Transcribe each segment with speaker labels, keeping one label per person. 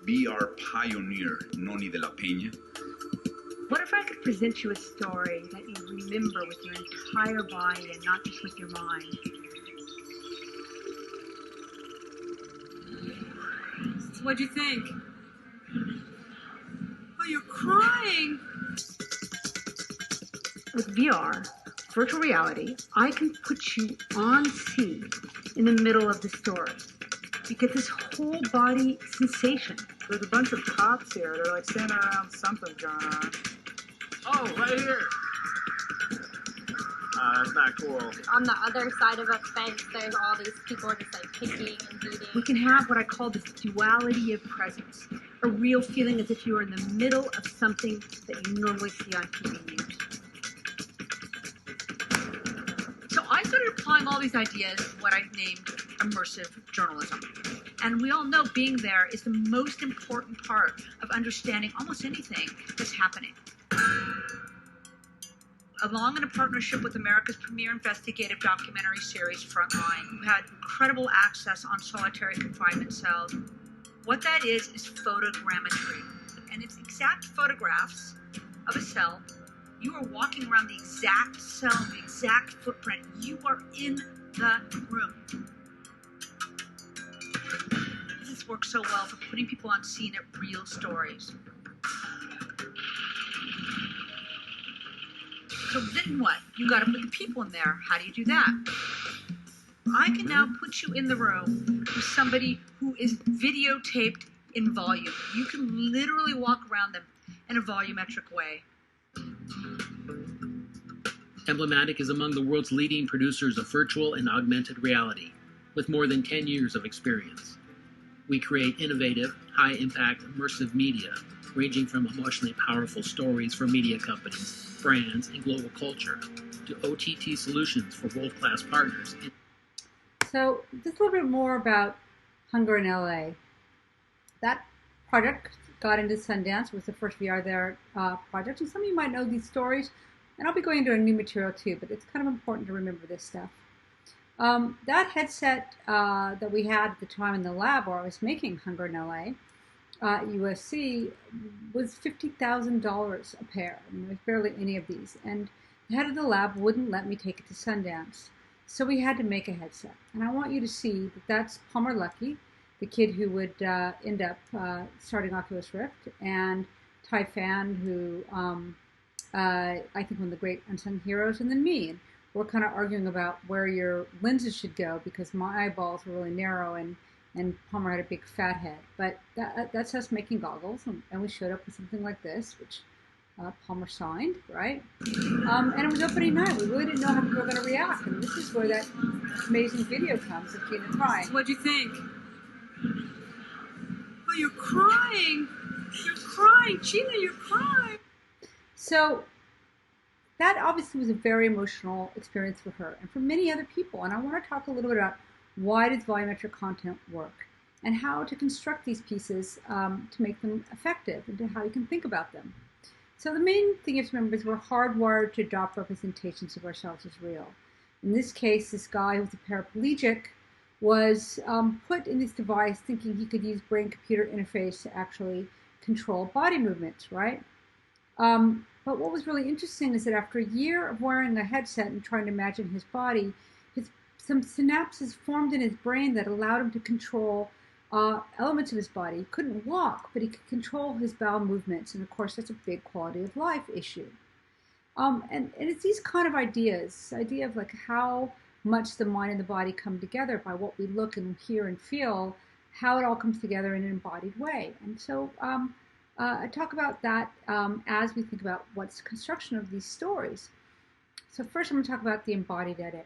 Speaker 1: Be our pioneer, Nonny de la Peña.
Speaker 2: What if I could present you a story that you remember with your entire body and not just with your mind?
Speaker 3: What'd you think? Oh, you're crying.
Speaker 2: With VR, virtual reality, I can put you on scene in the middle of the story. You get this whole body sensation.
Speaker 4: There's a bunch of cops here. They're like standing around something going on.
Speaker 5: Oh, right here. That's not cool.
Speaker 6: On the other side of a fence, there's all these people just like kicking and beating.
Speaker 2: We can have what I call this duality of presence, a real feeling as if you are in the middle of something that you normally see on TV news.
Speaker 3: So I started applying all these ideas, what I've named immersive journalism. And we all know being there is the most important part of understanding almost anything that's happening. Along in a partnership with America's premier investigative documentary series, Frontline, who had incredible access on solitary confinement cells. What that is photogrammetry. And it's exact photographs of a cell. You are walking around the exact cell, the exact footprint. You are in the room. This works so well for putting people on scene at real stories. So then what? You got to put the people in there. How do you do that? I can now put you in the room with somebody who is videotaped in volume. You can literally walk around them in a volumetric way.
Speaker 7: Emblematic is among the world's leading producers of virtual and augmented reality, with more than 10 years of experience. We create innovative, high-impact, immersive media, ranging from emotionally powerful stories for media companies, brands, and global culture, to OTT solutions for world-class partners.
Speaker 8: So just a little bit more about Hunger in LA. That project got into Sundance. It was the first VR there project, and some of you might know these stories, and I'll be going into a new material too, but it's kind of important to remember this stuff. That headset that we had at the time in the lab where I was making Hunger in LA at USC was $50,000 a pair. I mean, there's barely any of these. And the head of the lab wouldn't let me take it to Sundance. So we had to make a headset. And I want you to see that that's Palmer Luckey, the kid who would end up starting Oculus Rift, and Tai Fan, who I think one of the great unsung heroes, and then me. And we're kind of arguing about where your lenses should go because my eyeballs were really narrow and Palmer had a big fat head. But that's us making goggles, and we showed up with something like this, which Palmer signed, right? And it was opening night. We really didn't know how people were going to react. And this is where that amazing video comes of Gina crying.
Speaker 3: What'd you think? Oh, you're crying. You're crying. Gina, you're crying.
Speaker 8: So that obviously was a very emotional experience for her and for many other people. And I want to talk a little bit about why does volumetric content work and how to construct these pieces to make them effective and to how you can think about them. So the main thing you have to remember is we're hardwired to adopt representations of ourselves as real. In this case, this guy who was a paraplegic was put in this device thinking he could use brain-computer interface to actually control body movements, right? But what was really interesting is that after a year of wearing a headset and trying to imagine his body, some synapses formed in his brain that allowed him to control elements of his body. He couldn't walk, but he could control his bowel movements. And of course, that's a big quality of life issue. And it's these kind of ideas, this idea of like how much the mind and the body come together by what we look and hear and feel, how it all comes together in an embodied way. And so I talk about that as we think about what's the construction of these stories. So first I'm going to talk about the embodied edit.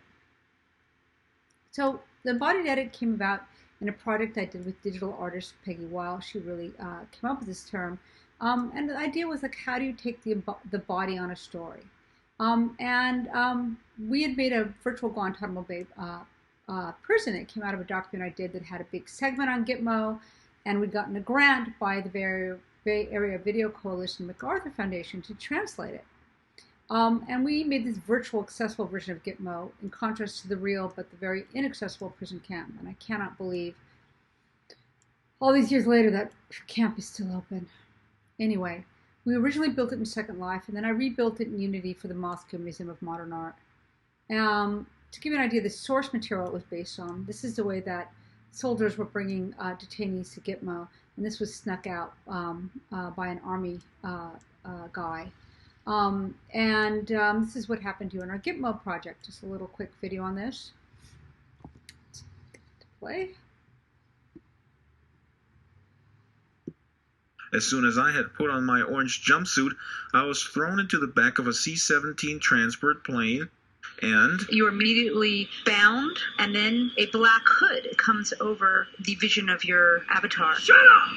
Speaker 8: So the embodied edit came about in a project I did with digital artist Peggy Weil. She really came up with this term. And the idea was like, how do you take the body on a story? We had made a virtual Guantanamo Bay prison. It came out of a document I did that had a big segment on Gitmo, and we'd gotten a grant by the Bay Area Video Coalition MacArthur Foundation to translate it. And we made this virtual accessible version of Gitmo in contrast to the real but the very inaccessible prison camp. And I cannot believe all these years later, that camp is still open. Anyway, we originally built it in Second Life, and then I rebuilt it in Unity for the Moscow Museum of Modern Art. To give you an idea of the source material it was based on, this is the way that soldiers were bringing detainees to Gitmo, and this was snuck out by an army guy. This is what happened to in our Gitmo project. Just a little quick video on this. Let's get it to play.
Speaker 5: As soon as I had put on my orange jumpsuit, I was thrown into the back of a C-17 transport plane, and
Speaker 3: You're immediately bound, and then a black hood comes over the vision of your avatar.
Speaker 5: shut up!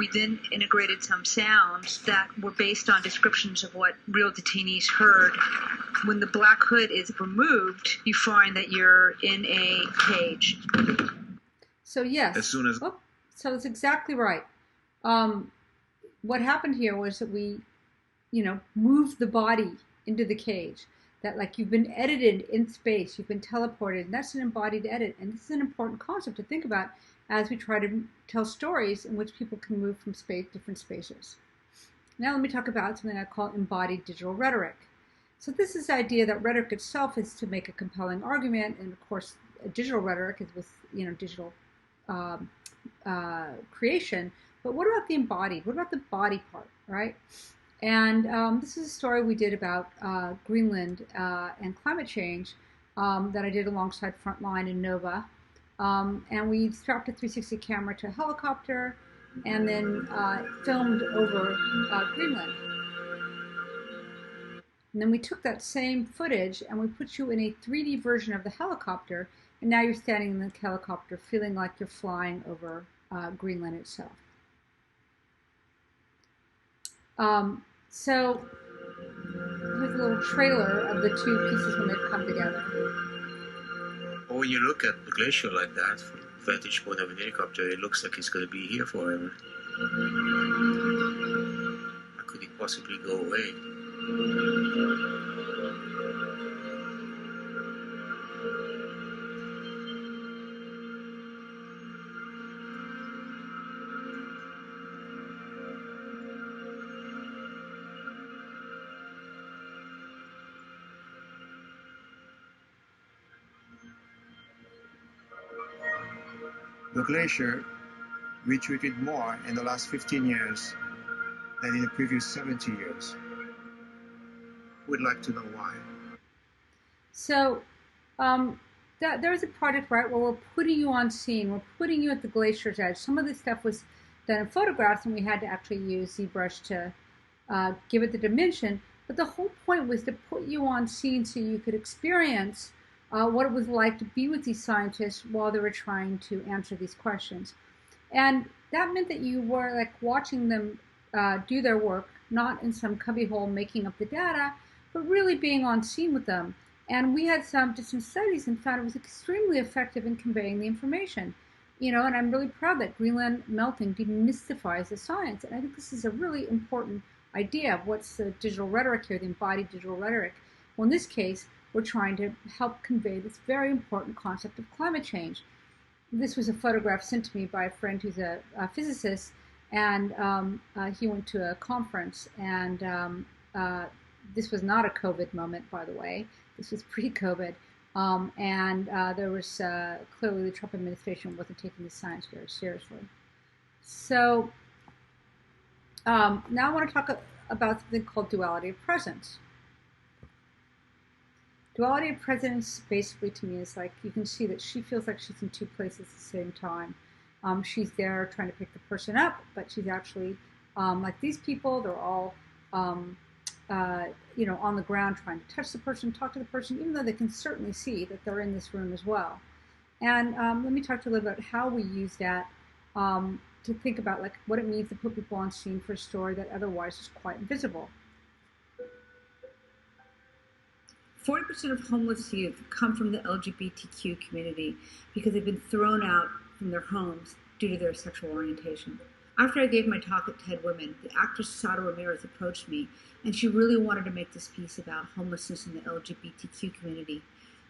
Speaker 3: We then integrated some sounds that were based on descriptions of what real detainees heard. When the black hood is removed, you find that you're in a cage.
Speaker 8: So yes,
Speaker 5: As soon as
Speaker 8: so it's exactly right. What happened here was that we, moved the body into the cage. That like you've been edited in space, you've been teleported, and that's an embodied edit. And this is an important concept to think about as we try to tell stories in which people can move from different spaces. Now let me talk about something I call embodied digital rhetoric. So this is the idea that rhetoric itself is to make a compelling argument, and of course, digital rhetoric is with digital creation. But what about the embodied? What about the body part, right? And this is a story we did about Greenland and climate change that I did alongside Frontline and Nova. And we strapped a 360 camera to a helicopter and then filmed over Greenland. And then we took that same footage and we put you in a 3D version of the helicopter, and now you're standing in the helicopter feeling like you're flying over Greenland itself. So here's a little trailer of the two pieces when they've come together.
Speaker 9: When you look at the glacier like that, from the vantage point of an helicopter, it looks like it's going to be here forever. How could it possibly go away?
Speaker 10: The glacier retreated more in the last 15 years than in the previous 70 years. We'd like to know why.
Speaker 8: So there's a project, right, where we're putting you on scene. We're putting you at the glacier's edge. Some of this stuff was done in photographs, and we had to actually use ZBrush to give it the dimension. But the whole point was to put you on scene so you could experience what it was like to be with these scientists while they were trying to answer these questions. And that meant that you were like watching them do their work, not in some cubbyhole making up the data, but really being on scene with them. And we had did some studies and found it was extremely effective in conveying the information. And I'm really proud that Greenland melting demystifies the science. And I think this is a really important idea of what's the digital rhetoric here, the embodied digital rhetoric. Well, in this case, we're trying to help convey this very important concept of climate change. This was a photograph sent to me by a friend who's a physicist, and he went to a conference, and this was not a COVID moment, by the way. This was pre-COVID, and there was clearly the Trump administration wasn't taking this science very seriously. So now I want to talk about something called duality of presence. Duality of presence basically to me is like, you can see that she feels like she's in two places at the same time. She's there trying to pick the person up, but she's actually, like these people, they're all, on the ground trying to touch the person, talk to the person, even though they can certainly see that they're in this room as well. And let me talk to you a little bit about how we use that to think about like what it means to put people on scene for a story that otherwise is quite invisible.
Speaker 3: 40% of homeless youth come from the LGBTQ community because they've been thrown out from their homes due to their sexual orientation. After I gave my talk at TED Women, the actress Sada Ramirez approached me, and she really wanted to make this piece about homelessness in the LGBTQ community.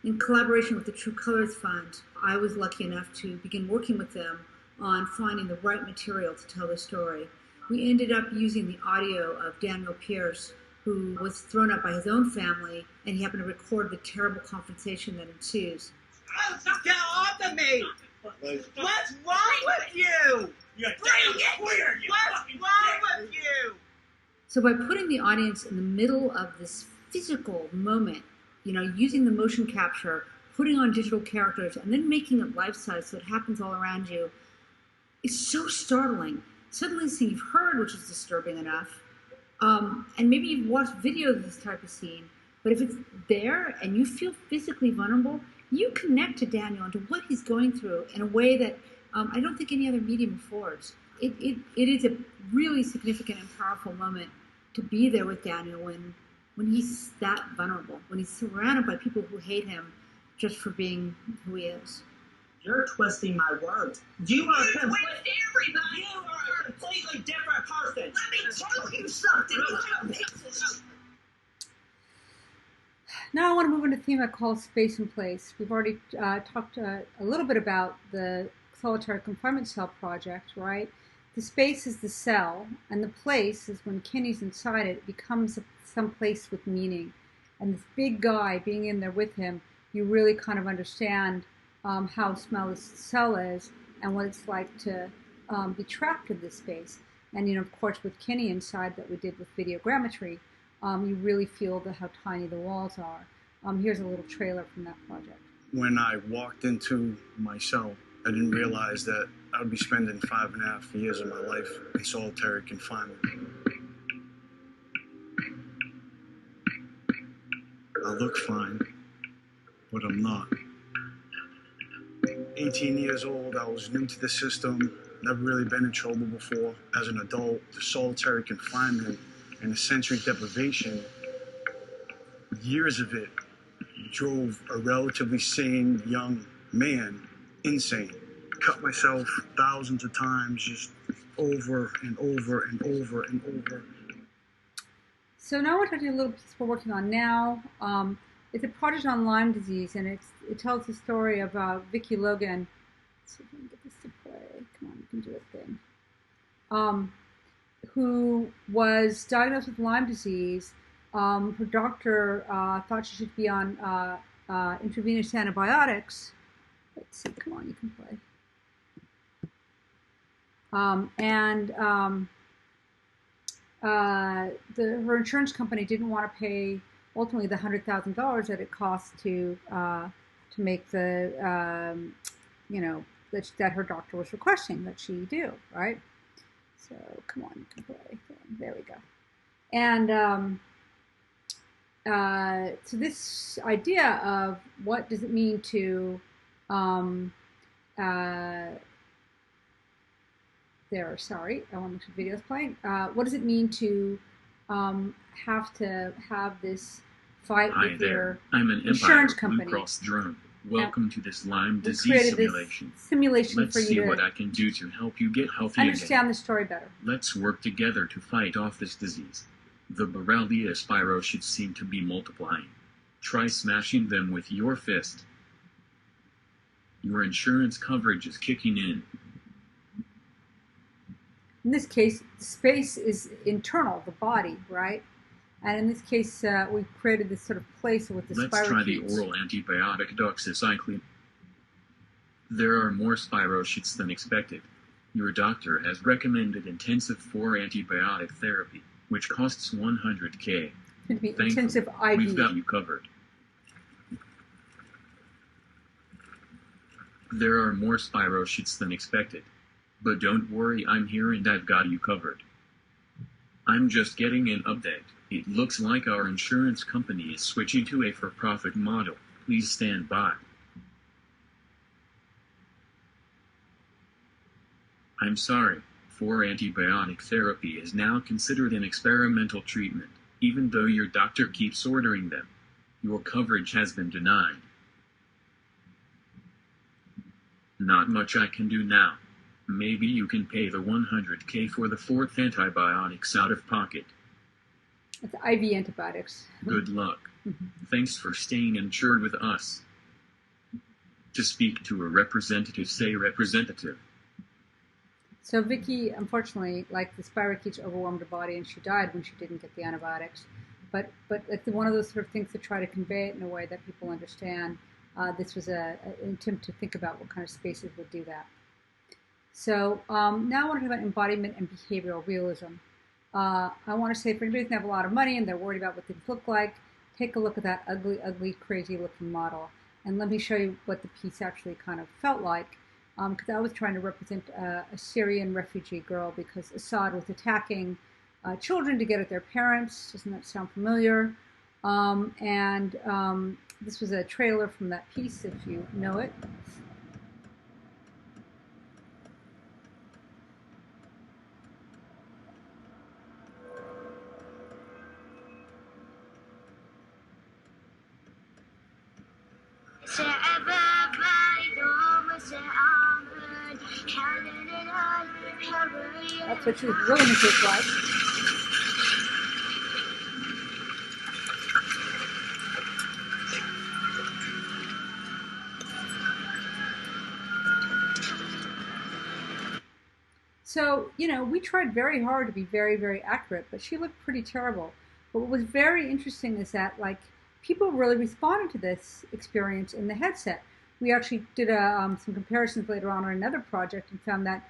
Speaker 3: In collaboration with the True Colors Fund, I was lucky enough to begin working with them
Speaker 2: on finding the right material to tell the story. We ended up using the audio of Daniel Pierce, who was thrown out by his own family, and he happened to record the terrible confrontation that ensues.
Speaker 11: Get off of me! What's wrong with you? Bring it! What's wrong with you?
Speaker 2: So by putting the audience in the middle of this physical moment, using the motion capture, putting on digital characters, and then making it life-size so it happens all around you, it's so startling. Suddenly something you've heard, which is disturbing enough, and maybe you've watched video of this type of scene, but if it's there and you feel physically vulnerable, you connect to Daniel and to what he's going through in a way that I don't think any other medium affords. It is a really significant and powerful moment to be there with Daniel when he's that vulnerable, when he's surrounded by people who hate him just for being who he is.
Speaker 11: You're twisting my words. You are everybody. You are a completely different person. Let me tell you something. You have pieces.
Speaker 8: Now I want to move into a theme I call space and place. We've already talked a little bit about the solitary confinement cell project, right? The space is the cell, and the place is when Kenny's inside it, becomes some place with meaning. And this big guy being in there with him, you really kind of understand how small this cell is and what it's like to be trapped in this space. And, of course, with Kenny inside that we did with Videogrammetry, you really feel how tiny the walls are. Here's a little trailer from that project.
Speaker 12: When I walked into my cell, I didn't realize that I would be spending 5.5 years of my life in solitary confinement. I look fine, but I'm not. 18 years old, I was new to the system, never really been in trouble before. As an adult, the solitary confinement and the sensory deprivation, years of it drove a relatively sane young man insane. Cut myself thousands of times, just over and over and over and over.
Speaker 8: So now we're talking a little piece we're working on now. It's a project on Lyme disease, and it tells the story of Vicky Logan. Let's see if we can get this to play. Come on, you can do it then. Who was diagnosed with Lyme disease. Her doctor thought she should be on intravenous antibiotics. Let's see, come on, you can play. Her insurance company didn't want to pay ultimately the $100,000 that it costs to make the that her doctor was requesting that she do, right? So come on, you can play. There we go. And so this idea of what does it mean to sorry, I want to make sure the video's playing. What does it mean to have this fight with your insurance company?
Speaker 13: Blue Cross drone. Welcome to this Lyme disease simulation.
Speaker 8: Let's
Speaker 13: see what I can do to help you get healthy
Speaker 8: understand the story better.
Speaker 13: Let's work together to fight off this disease. The Borrelia spirochetes seem to be multiplying. Try smashing them with your fist. Your insurance coverage is kicking in.
Speaker 8: In this case, space is internal, the body, right? And in this case, we created this sort of place with the spirochetes.
Speaker 13: Let's try the oral antibiotic doxycycline. There are more spirochetes than expected. Your doctor has recommended intensive 4 antibiotic therapy, which costs $100K.
Speaker 8: Could be intensive IV.
Speaker 13: We've got you covered. There are more spirochetes than expected. But don't worry, I'm here and I've got you covered. I'm just getting an update. It looks like our insurance company is switching to a for-profit model. Please stand by. I'm sorry. 4 antibiotic therapy is now considered an experimental treatment, even though your doctor keeps ordering them. Your coverage has been denied. Not much I can do now. Maybe you can pay the $100K for the 4th antibiotics out of pocket.
Speaker 8: It's IV antibiotics.
Speaker 13: Good luck. Thanks for staying insured with us. To speak to a representative, say representative.
Speaker 8: So Vicky, unfortunately, like the spirochetes, overwhelmed her body, and she died when she didn't get the antibiotics. But it's one of those sort of things to try to convey it in a way that people understand. This was an attempt to think about what kind of spaces would do that. So now I want to talk about embodiment and behavioral realism. I want to say for anybody who have a lot of money and they're worried about what things look like, take a look at that ugly, ugly, crazy looking model. And let me show you what the piece actually kind of felt like. Because I was trying to represent a Syrian refugee girl because Assad was attacking children to get at their parents. Doesn't that sound familiar? This was a trailer from that piece, if you know it. That's what she was really making it like. So, you know, we tried very hard to be very, very accurate, but she looked pretty terrible. But what was very interesting is that, like, people really responded to this experience in the headset. We actually did some comparisons later on another project and found that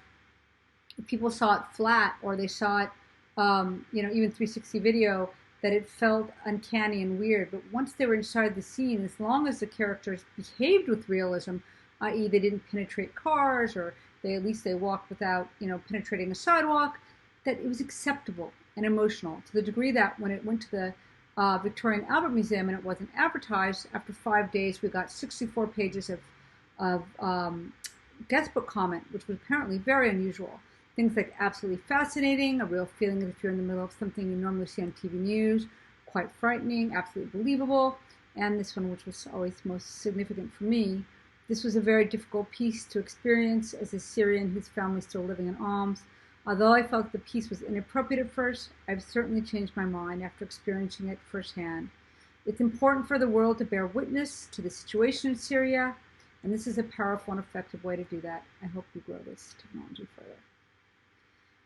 Speaker 8: if people saw it flat or they saw it, you know, even 360 video, that it felt uncanny and weird. But once they were inside the scene, as long as the characters behaved with realism, i.e. they didn't penetrate cars or at least they walked without, you know, penetrating a sidewalk, that it was acceptable and emotional to the degree that when it went to the Victorian Albert Museum and it wasn't advertised, after 5 days we got 64 pages of guestbook comment, which was apparently very unusual. Things like absolutely fascinating, a real feeling as if you're in the middle of something you normally see on TV news, quite frightening, absolutely believable, and this one, which was always most significant for me. This was a very difficult piece to experience as a Syrian whose family is still living in alms. Although I felt the piece was inappropriate at first, I've certainly changed my mind after experiencing it firsthand. It's important for the world to bear witness to the situation in Syria, and this is a powerful and effective way to do that. I hope you grow this technology further.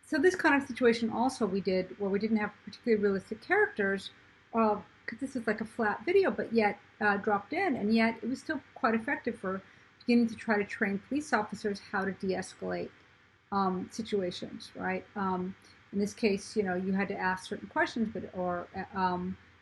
Speaker 8: So this kind of situation also we did where we didn't have particularly realistic characters, because this was like a flat video, but yet dropped in, and yet it was still quite effective for beginning to try to train police officers how to de-escalate situations, right? In this case, you know, you had to ask certain questions, but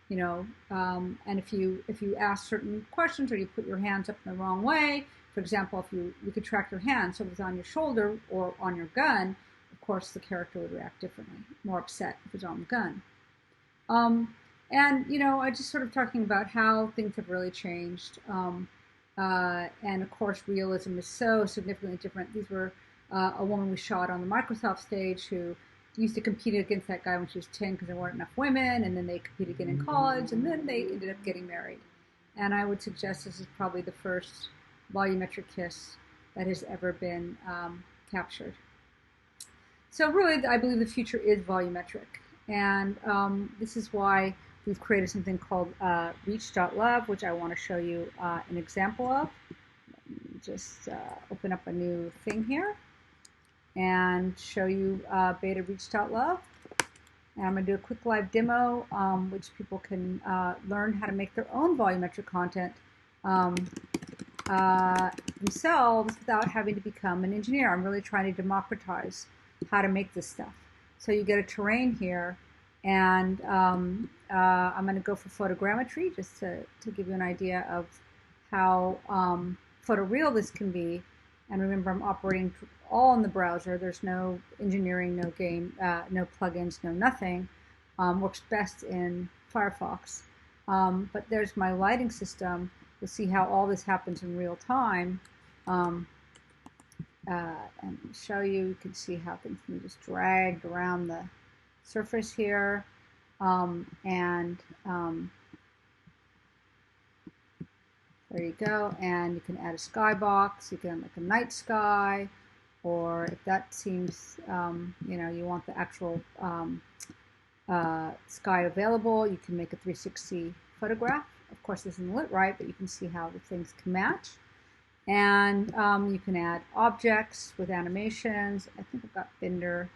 Speaker 8: you know, and if you ask certain questions or you put your hands up in the wrong way, for example, if you could track your hand, so it was on your shoulder or on your gun, of course the character would react differently, more upset if it was on the gun. And, you know, I just sort of talking about how things have really changed. And, of course, realism is so significantly different. These were a woman we shot on the Microsoft stage who used to compete against that guy when she was 10 because there weren't enough women, and then they competed again in college, and then they ended up getting married. And I would suggest this is probably the first volumetric kiss that has ever been captured. So really, I believe the future is volumetric. And this is why we've created something called REACH.Love, which I want to show you an example of. Let me just open up a new thing here and show you beta REACH.Love. And I'm going to do a quick live demo, which people can learn how to make their own volumetric content themselves without having to become an engineer. I'm really trying to democratize how to make this stuff. So you get a terrain here, and I'm going to go for photogrammetry just to give you an idea of how photoreal this can be. And remember, I'm operating all in the browser. There's no engineering, no game, no plugins, no nothing. Works best in Firefox. But there's my lighting system. You'll see how all this happens in real time. And show you, you can see how things can be just dragged around the surface here. There you go, and you can add a skybox, you can make a night sky, or if that seems, you know, you want the actual sky available, you can make a 360 photograph. Of course, this isn't lit right, but you can see how the things can match. And you can add objects with animations. I think I've got Binder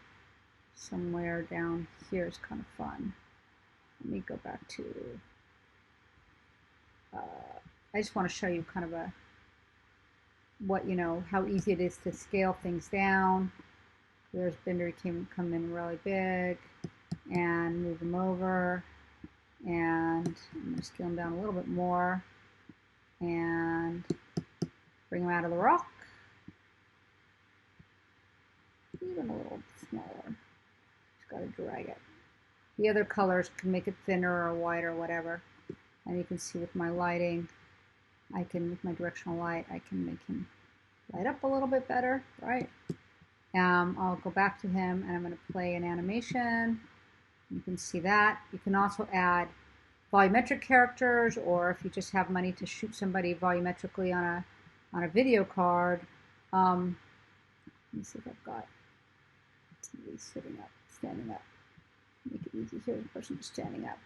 Speaker 8: somewhere down here. It's kind of fun. Let me go back to, I just want to show you kind of how easy it is to scale things down. There's Binder, he can come in really big and move them over. And I'm going to scale them down a little bit more and bring them out of the rock. Even a little smaller. Just got to drag it. The other colors can make it thinner or wider or whatever. And you can see with my lighting, with my directional light, I can make him light up a little bit better, right? I'll go back to him and I'm going to play an animation. You can see that. You can also add volumetric characters, or if you just have money to shoot somebody volumetrically on a video card. Let me see if I've got somebody sitting up, standing up. Make it easy here, the person is standing up.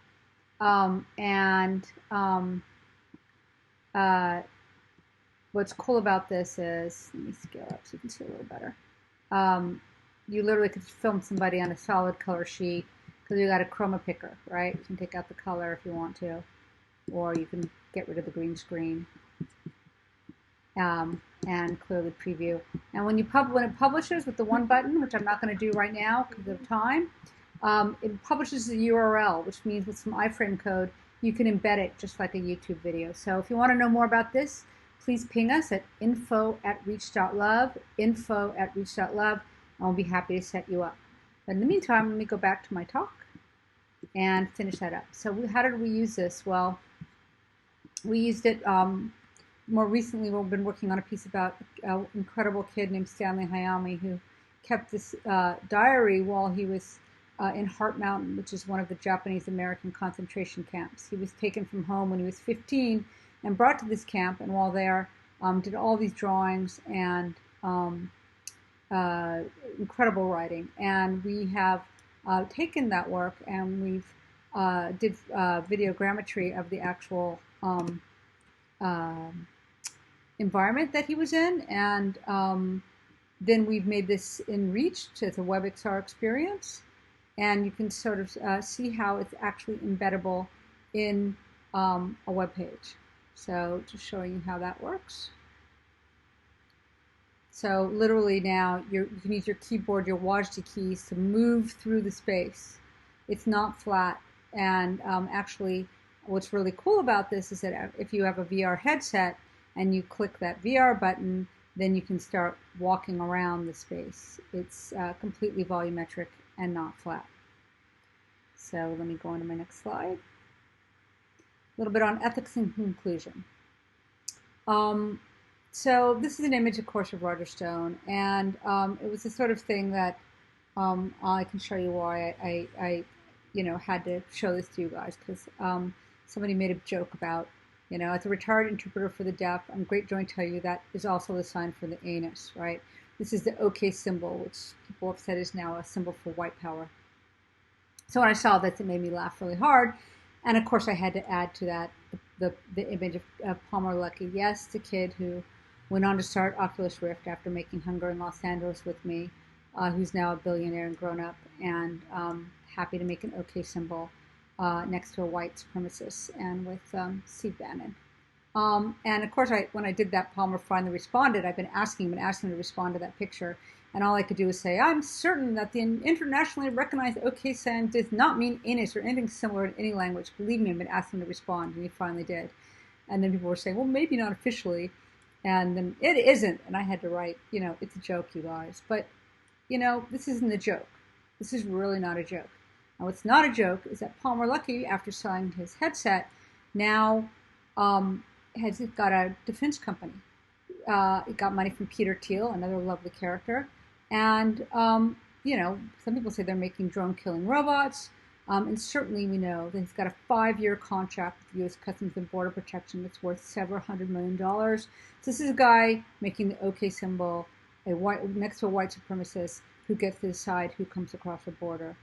Speaker 8: What's cool about this is, let me scale up so you can see a little better. You literally could film somebody on a solid color sheet because you got a chroma picker, right? You can take out the color if you want to, or you can get rid of the green screen and clearly preview. And when it publishes with the one button, which I'm not going to do right now because of time, it publishes the URL, which means with some iframe code, you can embed it just like a YouTube video. So if you want to know more about this, please ping us at info@reach.love, info@reach.love, and we'll be happy to set you up. But in the meantime, let me go back to my talk and finish that up. So how did we use this? Well, we used it more recently. We've been working on a piece about an incredible kid named Stanley Hayami who kept this diary while he was in Heart Mountain, which is one of the Japanese American concentration camps. He was taken from home when he was 15 and brought to this camp, and while there, did all these drawings and incredible writing. And we have taken that work and we've did videogrammetry of the actual environment that he was in, and then we've made this in Reach as a WebXR experience, and you can sort of see how it's actually embeddable in a web page. So just showing you how that works. So literally now you can use your keyboard, your WASD keys to move through the space. It's not flat. And actually what's really cool about this is that if you have a VR headset and you click that VR button, then you can start walking around the space. It's completely volumetric and not flat. So let me go on to my next slide. A little bit on ethics and conclusion. So this is an image, of course, of Roger Stone, and it was the sort of thing that I can show you why I had to show this to you guys, because somebody made a joke about, as a retired interpreter for the deaf, I'm great joy to tell you that is also the sign for the anus, right? This is the OK symbol, which people have said is now a symbol for white power. So when I saw this, it made me laugh really hard. And of course, I had to add to that the image of Palmer Luckey. Yes, the kid who went on to start Oculus Rift after making Hunger in Los Angeles with me, who's now a billionaire and grown up, and happy to make an OK symbol next to a white supremacist, and with Steve Bannon. And of course, when I did that, Palmer finally responded. I've been asking him to respond to that picture. And all I could do was say, I'm certain that the internationally recognized OK sign does not mean anus or anything similar in any language. Believe me, I've been asking him to respond, and he finally did. And then people were saying, well, maybe not officially. And then it isn't. And I had to write, it's a joke, you guys. But, this isn't a joke. This is really not a joke. Now, what's not a joke is that Palmer Luckey, after selling his headset, now has got a defense company. He got money from Peter Thiel, another lovely character. And, some people say they're making drone-killing robots. And certainly we know that he's got a 5-year contract with U.S. Customs and Border Protection that's worth several $100 million. So this is a guy making the OK symbol next to a white supremacist who gets to decide who comes across the border.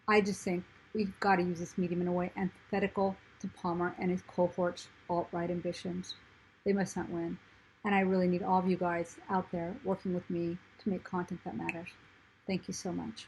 Speaker 8: I just think we've got to use this medium in a way antithetical to Palmer and his cohort's alt-right ambitions. They must not win. And I really need all of you guys out there working with me to make content that matters. Thank you so much.